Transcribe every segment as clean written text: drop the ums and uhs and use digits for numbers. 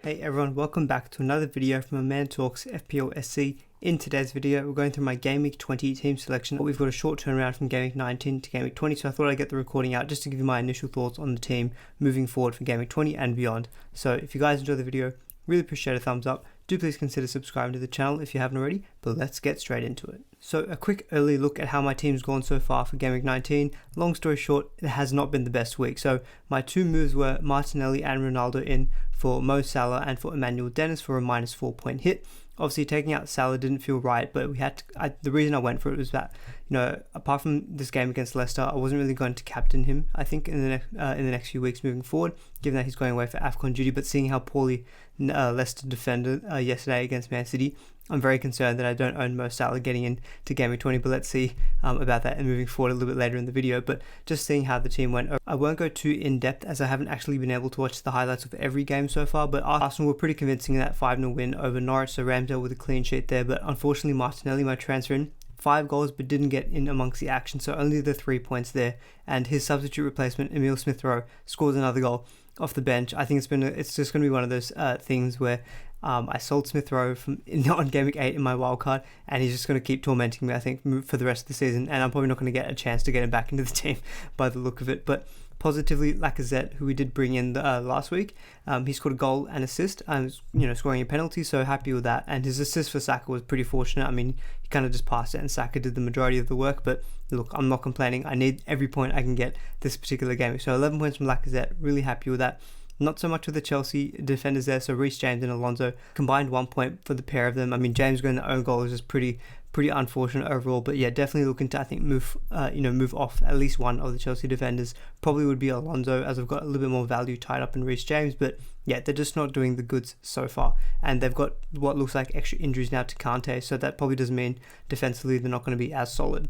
Hey everyone, welcome back to another video from A Man Talks FPL SC. In today's video, we're going through my Game Week 20 team selection. We've got a short turnaround from Game Week 19 to Game Week 20, so I thought I'd get the recording out just to give you my initial thoughts on the team moving forward for Game Week 20 and beyond. So if you guys enjoy the video, really appreciate a thumbs up. Do please consider subscribing to the channel if you haven't already, but let's get straight into it. So a quick early look at how my team's gone so far for Game Week 19. Long story short, it has not been the best week. So my two moves were Martinelli and Ronaldo in for Mo Salah and for Emmanuel Dennis for a -4 point hit. Obviously taking out Salah didn't feel right, but we had to, the reason I went for it was that, apart from this game against Leicester, I wasn't really going to captain him, I think, in the next few weeks moving forward, given that he's going away for AFCON duty. But seeing how poorly Leicester defended yesterday against Man City, I'm very concerned that I don't own Mo Salah getting into Game Week 20, but let's see about that and moving forward a little bit later in the video. But just seeing how the team went, I won't go too in-depth as I haven't actually been able to watch the highlights of every game so far, but Arsenal were pretty convincing in that 5-0 win over Norwich, so Ramsdale with a clean sheet there. But unfortunately, Martinelli, my transfer in, 5 goals but didn't get in amongst the action, so only the 3 points there. And his substitute replacement, Emil Smith-Rowe, scores another goal off the bench. I think it's just going to be one of those things where I sold Smith-Rowe on Game Week 8 in my wildcard, and he's just going to keep tormenting me, I think, for the rest of the season, and I'm probably not going to get a chance to get him back into the team by the look of it. But positively, Lacazette, who we did bring in last week, he scored a goal and assist, scoring a penalty, so happy with that. And his assist for Saka was pretty fortunate. I mean, he kind of just passed it and Saka did the majority of the work, but look, I'm not complaining. I need every point I can get this particular game. So 11 points from Lacazette, really happy with that. Not so much with the Chelsea defenders there, so Reece James and Alonso combined 1 point for the pair of them. I mean, James going the own goal is just pretty unfortunate overall, but yeah, definitely looking to, I think, move off at least one of the Chelsea defenders. Probably would be Alonso, as I've got a little bit more value tied up in Reece James, but yeah, they're just not doing the goods so far, and they've got what looks like extra injuries now to Kante, so that probably does mean defensively they're not going to be as solid.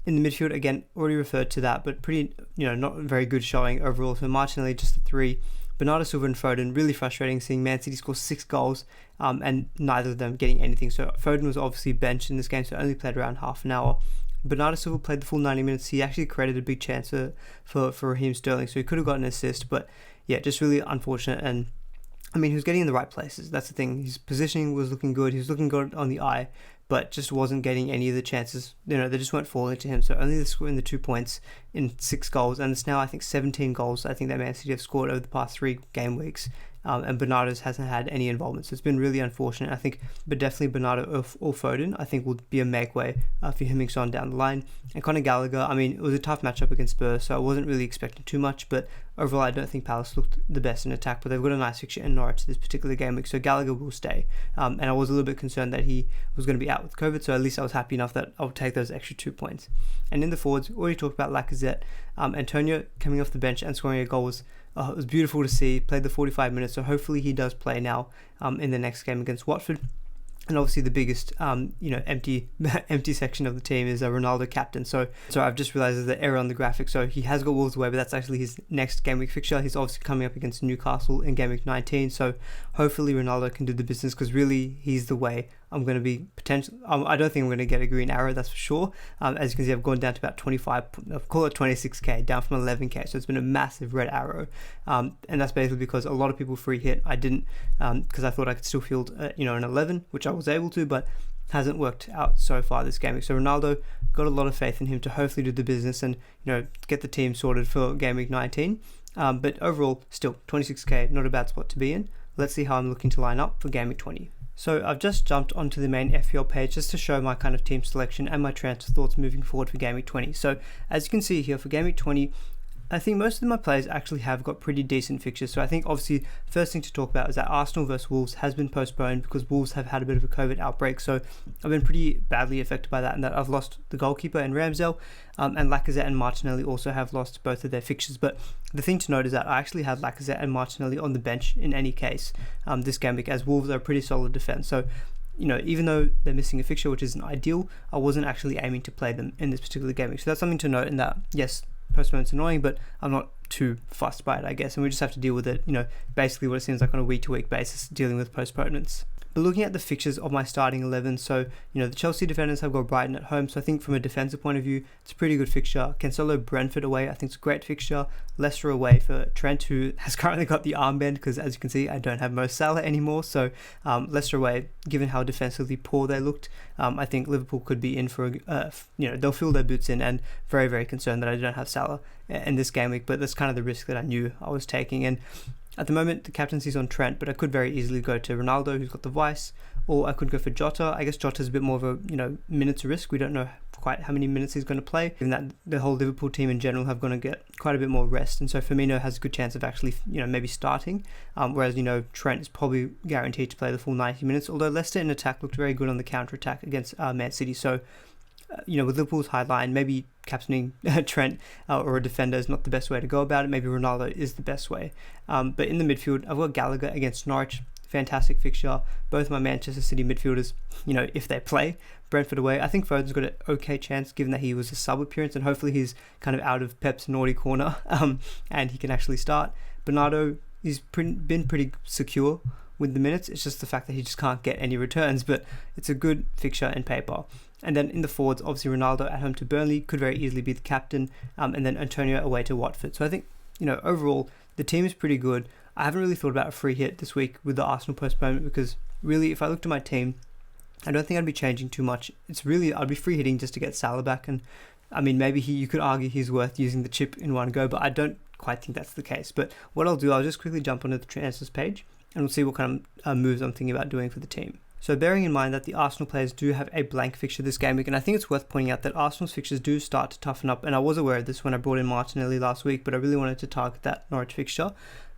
In the midfield, again, already referred to that, but pretty, not very good showing overall. So Martinelli just a 3. Bernardo Silva and Foden, really frustrating seeing Man City score 6 goals and neither of them getting anything. So Foden was obviously benched in this game, so only played around half an hour. Bernardo Silva played the full 90 minutes. He actually created a big chance for Raheem Sterling, so he could have gotten an assist. But yeah, just really unfortunate. And I mean, he was getting in the right places. That's the thing. His positioning was looking good. He was looking good on the eye, but just wasn't getting any of the chances. They just weren't falling to him. So only scoring the 2 points in 6 goals, and it's now, I think, 17 goals I think that Man City have scored over the past 3 game weeks. And Bernardo's hasn't had any involvement, so it's been really unfortunate, I think. But definitely Bernardo or Foden, I think, will be a make way for Heung-min down the line. And Conor Gallagher, I mean, it was a tough matchup against Spurs, so I wasn't really expecting too much, but overall I don't think Palace looked the best in attack, but they've got a nice fixture in Norwich this particular game week, so Gallagher will stay. And I was a little bit concerned that he was going to be out with COVID, so at least I was happy enough that I'll take those extra 2 points. And in the forwards, already talked about Lacazette. Antonio coming off the bench and scoring a goal was it was beautiful to see. Played the 45 minutes, so hopefully he does play now in the next game against Watford. And obviously the biggest, empty section of the team is a Ronaldo captain. So I've just realised there's an error on the graphic. So he has got Wolves away, but that's actually his next game week fixture. He's obviously coming up against Newcastle in game week 19. So hopefully Ronaldo can do the business, because really he's the way I'm going to be I don't think I'm going to get a green arrow, that's for sure. As you can see, I've gone down to about 25, I'll call it 26k, down from 11k. So it's been a massive red arrow. And that's basically because a lot of people free hit. I didn't, because I thought I could still field, an 11, which I was able to, but hasn't worked out so far this game. So Ronaldo, got a lot of faith in him to hopefully do the business and, get the team sorted for game week 19. But overall, still 26k, not a bad spot to be in. Let's see how I'm looking to line up for game week 20. So I've just jumped onto the main FPL page just to show my kind of team selection and my transfer thoughts moving forward for Game Week 20. So as you can see here, for Game Week 20, I think most of my players actually have got pretty decent fixtures. So I think obviously first thing to talk about is that Arsenal versus Wolves has been postponed because Wolves have had a bit of a COVID outbreak. So I've been pretty badly affected by that, and that I've lost the goalkeeper and Ramsdale, and Lacazette and Martinelli also have lost both of their fixtures. But the thing to note is that I actually had Lacazette and Martinelli on the bench in any case this game week, as Wolves are a pretty solid defence. So even though they're missing a fixture, which isn't ideal, I wasn't actually aiming to play them in this particular game week. So that's something to note, in that, yes, postponement's annoying, but I'm not too fussed by it, I guess, and we just have to deal with it, basically what it seems like on a week-to-week basis, dealing with postponements. But looking at the fixtures of my starting 11, so the Chelsea defenders have got Brighton at home, so I think from a defensive point of view, it's a pretty good fixture. Cancelo Brentford away, I think it's a great fixture. Leicester away for Trent, who has currently got the armband, because as you can see, I don't have Mo Salah anymore. So Leicester away, given how defensively poor they looked, I think Liverpool could be in for they'll fill their boots in, and very, very concerned that I don't have Salah in this game week. But that's kind of the risk that I knew I was taking. And at the moment, the captaincy's on Trent, but I could very easily go to Ronaldo, who's got the vice, or I could go for Jota. I guess Jota's a bit more of a minutes risk. We don't know quite how many minutes he's going to play, given that the whole Liverpool team in general have going to get quite a bit more rest, and so Firmino has a good chance of actually maybe starting, whereas Trent is probably guaranteed to play the full 90 minutes. Although Leicester in attack looked very good on the counter attack against Man City, so with Liverpool's high line, maybe captaining Trent or a defender is not the best way to go about it. Maybe Ronaldo is the best way. But in the midfield, I've got Gallagher against Norwich. Fantastic fixture. Both my Manchester City midfielders, if they play. Brentford away. I think Foden's got an okay chance, given that he was a sub appearance, and hopefully he's kind of out of Pep's naughty corner, and he can actually start. Bernardo, he's been pretty secure with the minutes. It's just the fact that he just can't get any returns, but it's a good fixture in paper. And then in the forwards, obviously Ronaldo at home to Burnley could very easily be the captain, and then Antonio away to Watford. So I think, overall, the team is pretty good. I haven't really thought about a free hit this week with the Arsenal postponement, because really, if I looked at my team, I don't think I'd be changing too much. It's really, I'd be free hitting just to get Salah back, and I mean, maybe you could argue he's worth using the chip in one go, but I don't quite think that's the case. But what I'll do, I'll just quickly jump onto the transfers page, and we'll see what kind of moves I'm thinking about doing for the team. So bearing in mind that the Arsenal players do have a blank fixture this game week, and I think it's worth pointing out that Arsenal's fixtures do start to toughen up, and I was aware of this when I brought in Martinelli last week, but I really wanted to target that Norwich fixture.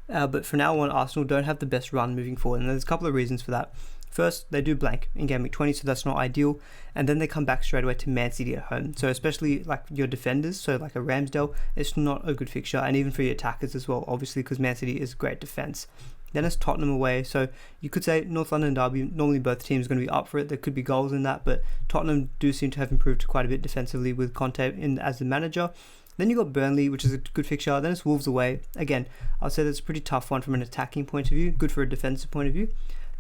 But for now on, Arsenal don't have the best run moving forward, and there's a couple of reasons for that. First, they do blank in game week 20, so that's not ideal, and then they come back straight away to Man City at home. So especially like your defenders, so like a Ramsdale, it's not a good fixture, and even for your attackers as well, obviously, because Man City is great defense. Then it's Tottenham away, so you could say North London derby, normally both teams are going to be up for it. There could be goals in that, but Tottenham do seem to have improved quite a bit defensively with Conte as the manager. Then you got Burnley, which is a good fixture. Then it's Wolves away. Again, I'll say that's a pretty tough one from an attacking point of view, good for a defensive point of view.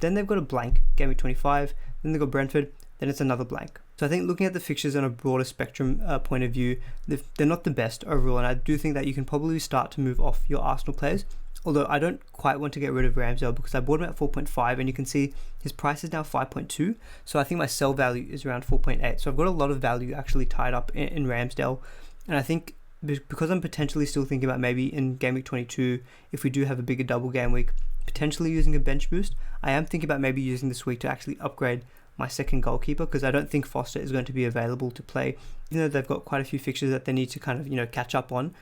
Then they've got a blank, game week 25. Then they've got Brentford. Then it's another blank. So I think looking at the fixtures on a broader spectrum point of view, they're not the best overall, and I do think that you can probably start to move off your Arsenal players. Although I don't quite want to get rid of Ramsdale, because I bought him at 4.5, and you can see his price is now 5.2. So I think my sell value is around 4.8. So I've got a lot of value actually tied up in Ramsdale. And I think because I'm potentially still thinking about maybe in game week 22, if we do have a bigger double game week, potentially using a bench boost, I am thinking about maybe using this week to actually upgrade my second goalkeeper, because I don't think Foster is going to be available to play, even though they've got quite a few fixtures that they need to kind of catch up on.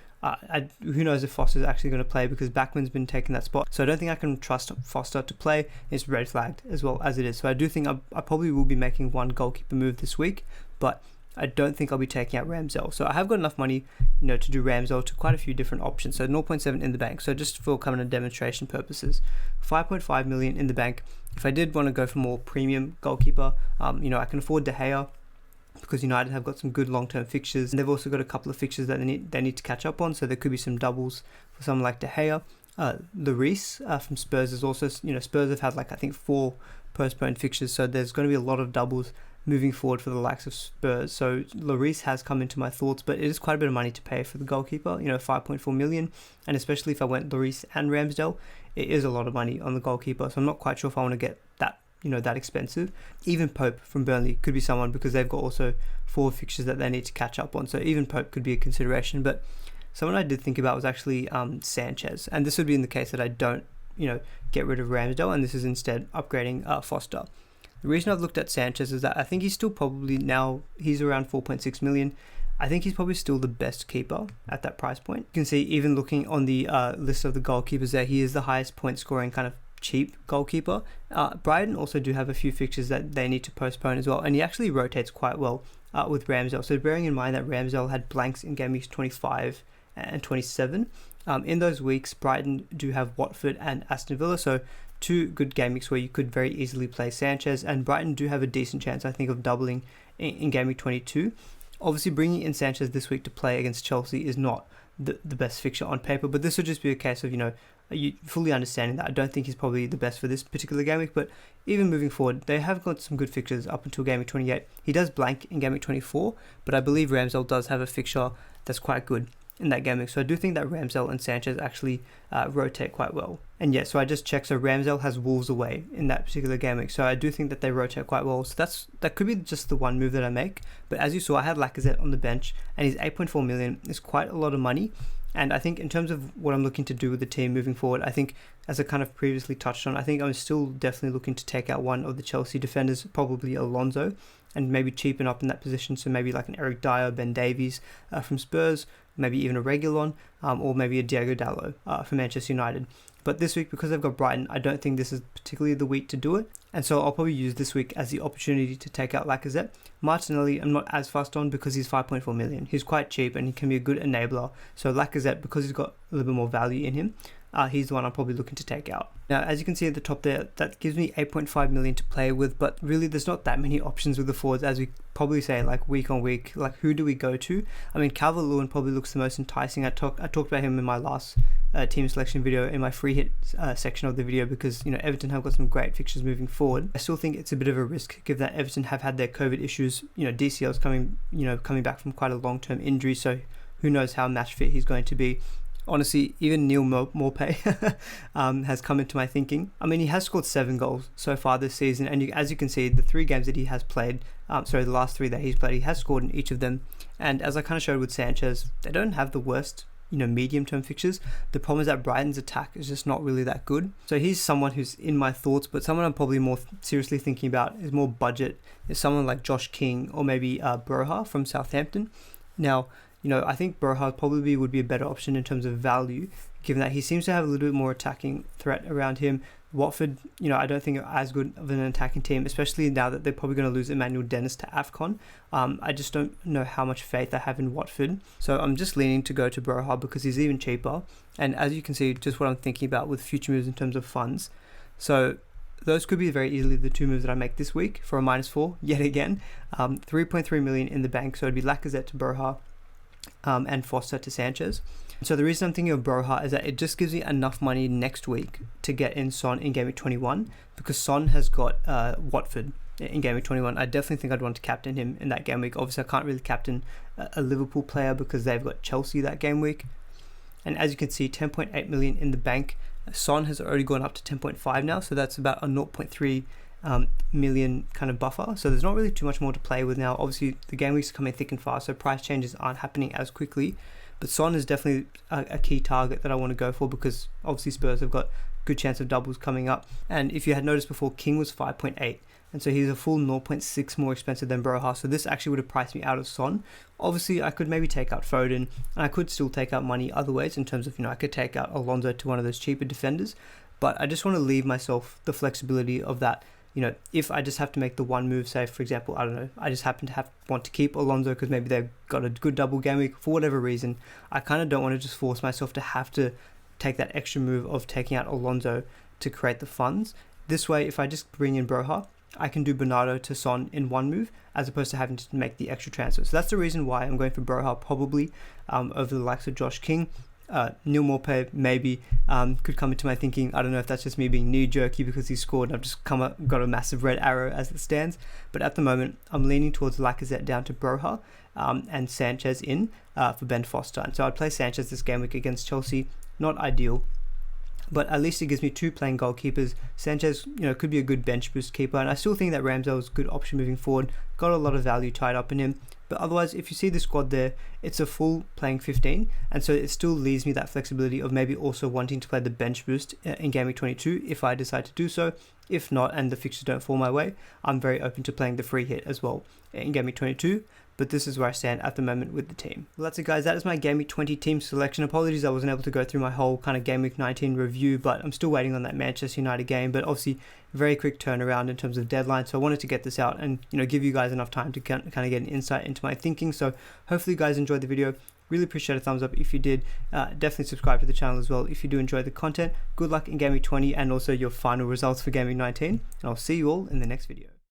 Who knows if Foster is actually going to play, because Backman's been taking that spot, so I don't think I can trust Foster to play. It's red flagged as well as it is, so I do think I probably will be making one goalkeeper move this week, but I don't think I'll be taking out Ramsdale. So I have got enough money, to do Ramsdale to quite a few different options. So 0.7 in the bank. So just for kind of demonstration purposes, 5.5 million in the bank. If I did want to go for more premium goalkeeper, I can afford De Gea, because United have got some good long-term fixtures, and they've also got a couple of fixtures that they need to catch up on. So there could be some doubles for someone like De Gea. Lloris from Spurs is also, Spurs have had I think 4 postponed fixtures, so there's going to be a lot of doubles moving forward for the likes of Spurs. So Lloris has come into my thoughts, but it is quite a bit of money to pay for the goalkeeper, 5.4 million, and especially if I went Lloris and Ramsdale, it is a lot of money on the goalkeeper, so I'm not quite sure if I want to get that that expensive. Even Pope from Burnley could be someone, because they've got also 4 fixtures that they need to catch up on, so even Pope could be a consideration. But someone I did think about was actually Sanchez, and this would be in the case that I don't get rid of Ramsdale, and this is instead upgrading Foster. The reason I've looked at Sanchez is that I think he's still probably, now he's around 4.6 million. I think he's probably still the best keeper at that price point. You can see, even looking on the list of the goalkeepers there, he is the highest point scoring kind of cheap goalkeeper. Brighton also do have a few fixtures that they need to postpone as well, and he actually rotates quite well with Ramsdale. So bearing in mind that Ramsdale had blanks in game weeks 25 and 27, in those weeks Brighton do have Watford and Aston Villa, so 2 good game weeks where you could very easily play Sanchez, and Brighton do have a decent chance, I think, of doubling in game week 22. Obviously, bringing in Sanchez this week to play against Chelsea is not the best fixture on paper, but this would just be a case of, you know, you fully understanding that I don't think he's probably the best for this particular game week. But even moving forward, they have got some good fixtures up until game week 28. He does blank in game week 24, but I believe Ramsdale does have a fixture that's quite good in that game week. So I do think that Ramsdale and Sanchez actually rotate quite well. And yeah, so I just checked. So Ramsdale has Wolves away in that particular game week. So I do think that they rotate quite well. So that could be just the one move that I make. But as you saw, I had Lacazette on the bench, and his 8.4 million is quite a lot of money. And I think in terms of what I'm looking to do with the team moving forward, I think, as I kind of previously touched on, I think I'm still definitely looking to take out one of the Chelsea defenders, probably Alonso, and maybe cheapen up in that position. So maybe like an Eric Dyer, Ben Davies from Spurs, maybe even a Reguilon, or maybe a Diego Dallo from Manchester United. But this week, because I've got Brighton, I don't think this is particularly the week to do it. And so I'll probably use this week as the opportunity to take out Lacazette. Martinelli, I'm not as fast on because he's 5.4 million. He's quite cheap and he can be a good enabler. So Lacazette, because he's got a little bit more value in him, he's the one I'm probably looking to take out. Now, as you can see at the top there, that gives me 8.5 million to play with, but really there's not that many options with the forwards, as we probably say, like week on week. Like, who do we go to? I mean, Calvert-Lewin probably looks the most enticing. I talked about him in my last team selection video, in my free hit section of the video, because, you know, Everton have got some great fixtures moving forward. I still think it's a bit of a risk, given that Everton have had their COVID issues. You know, DCL's coming back from quite a long-term injury, so who knows how match fit he's going to be. Honestly, even Neil Maupay has come into my thinking. I mean, he has scored 7 goals so far this season, and as you can see, the 3 games that he has played, the last 3 that he's played, he has scored in each of them. And as I kind of showed with Sanchez, they don't have the worst, you know, medium-term fixtures. The problem is that Brighton's attack is just not really that good. So he's someone who's in my thoughts, but someone I'm probably more seriously thinking about is more budget. Is someone like Josh King or maybe Broha from Southampton. Now, you know, I think Broha probably would be a better option in terms of value, given that he seems to have a little bit more attacking threat around him. Watford, you know, I don't think are as good of an attacking team, especially now that they're probably going to lose Emmanuel Dennis to AFCON. I just don't know how much faith I have in Watford. So I'm just leaning to go to Broha because he's even cheaper. And as you can see, just what I'm thinking about with future moves in terms of funds. So those could be very easily the 2 moves that I make this week for a -4, yet again. 3.3 million in the bank, so it'd be Lacazette to Broha, and Foster to Sanchez. So the reason I'm thinking of Broha is that it just gives me enough money next week to get in Son in game week 21, because Son has got Watford in game week 21. I definitely think I'd want to captain him in that game week. Obviously, I can't really captain a Liverpool player because they've got Chelsea that game week. And as you can see, 10.8 million in the bank. Son has already gone up to 10.5 now, so that's about a 0.3 million kind of buffer. So there's not really too much more to play with now. Obviously, the game weeks are coming thick and fast, so price changes aren't happening as quickly. But Son is definitely a key target that I want to go for, because obviously Spurs have got good chance of doubles coming up. And if you had noticed before, King was 5.8, and so he's a full 0.6 more expensive than Broha. So this actually would have priced me out of Son. Obviously, I could maybe take out Foden, and I could still take out money other ways in terms of, you know, I could take out Alonso to one of those cheaper defenders. But I just want to leave myself the flexibility of that. You know, if I just have to make the one move, say, for example, I don't know, I just happen to want to keep Alonso because maybe they've got a good double game week for whatever reason, I kind of don't want to just force myself to have to take that extra move of taking out Alonso to create the funds. This way, if I just bring in Broha, I can do Bernardo to Son in one move, as opposed to having to make the extra transfer. So that's the reason why I'm going for Broha probably over the likes of Josh King. Neil Maupay maybe could come into my thinking. I don't know if that's just me being knee jerky because he scored and I've just got a massive red arrow as it stands. But at the moment, I'm leaning towards Lacazette down to Broha and Sanchez in for Ben Foster. And so I'd play Sanchez this game week against Chelsea. Not ideal, but at least it gives me 2 playing goalkeepers. Sanchez, you know, could be a good bench boost keeper, and I still think that Ramsdale is a good option moving forward. Got a lot of value tied up in him. But otherwise, if you see the squad there, it's a full playing 15, and so it still leaves me that flexibility of maybe also wanting to play the bench boost in game week 22 if I decide to do so. If not, and the fixtures don't fall my way, I'm very open to playing the free hit as well in game week 22. But this is where I stand at the moment with the team. Well, that's it, guys. That is my Game Week 20 team selection. Apologies I wasn't able to go through my whole kind of Game Week 19 review, but I'm still waiting on that Manchester United game. But obviously, very quick turnaround in terms of deadline. So I wanted to get this out and, you know, give you guys enough time to kind of get an insight into my thinking. So hopefully you guys enjoyed the video. Really appreciate a thumbs up if you did. Definitely subscribe to the channel as well if you do enjoy the content. Good luck in Game Week 20 and also your final results for Game Week 19. And I'll see you all in the next video.